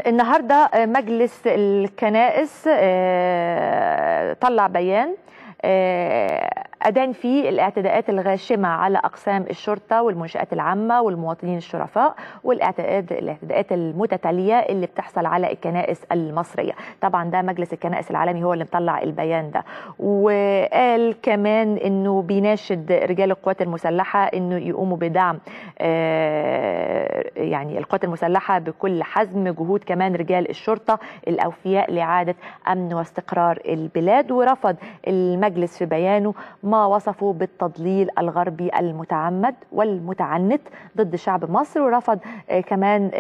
النهارده مجلس الكنائس طلع بيان أدان فيه الاعتداءات الغاشمة على أقسام الشرطة والمنشآت العامة والمواطنين الشرفاء والاعتداءات المتتالية اللي بتحصل على الكنائس المصرية. طبعا ده مجلس الكنائس العالمي هو اللي مطلع البيان ده، وقال كمان انه بيناشد رجال القوات المسلحة انه يقوموا بدعم يعني القوات المسلحة بكل حزم جهود كمان رجال الشرطة الأوفياء لإعادة أمن واستقرار البلاد. ورفض المجلس في بيانه ما وصفه بالتضليل الغربي المتعمد والمتعنت ضد شعب مصر، ورفض كمان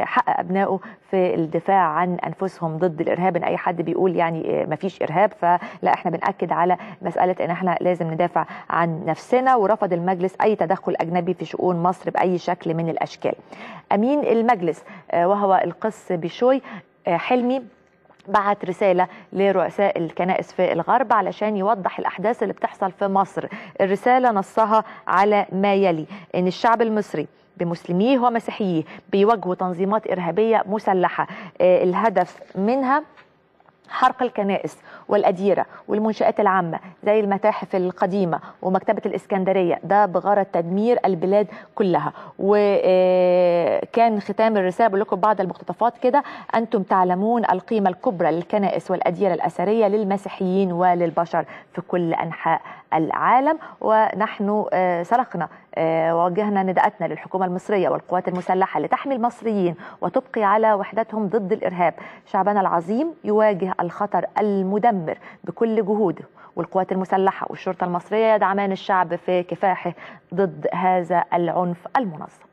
حق أبنائه في الدفاع عن أنفسهم ضد الإرهاب. إن أي حد بيقول يعني ما فيش إرهاب، فلا، إحنا بنأكد على مسألة إن إحنا لازم ندافع عن نفسنا. ورفض المجلس أي تدخل أجنبي في شؤون مصر بأي شكل من الأشكال. أمين المجلس وهو القس بشوي حلمي بعت رسالة لرؤساء الكنائس في الغرب علشان يوضح الأحداث اللي بتحصل في مصر. الرسالة نصها على ما يلي: إن الشعب المصري بمسلميه ومسيحيه بيواجهوا تنظيمات إرهابية مسلحة الهدف منها حرق الكنائس والأديرة والمنشآت العامة زي المتاحف القديمة ومكتبة الإسكندرية، ده بغرض تدمير البلاد كلها. وكان ختام الرسالة بقول لكم بعض المقتطفات كده: أنتم تعلمون القيمة الكبرى للكنائس والأديرة الأثرية للمسيحيين وللبشر في كل أنحاء العالم. ونحن صرخنا ووجهنا نداءاتنا للحكومة المصرية والقوات المسلحة لتحمي المصريين وتبقي على وحدتهم ضد الإرهاب. شعبنا العظيم يواجه الخطر المدمر بكل جهوده، والقوات المسلحة والشرطة المصرية يدعمان الشعب في كفاحه ضد هذا العنف المنظم.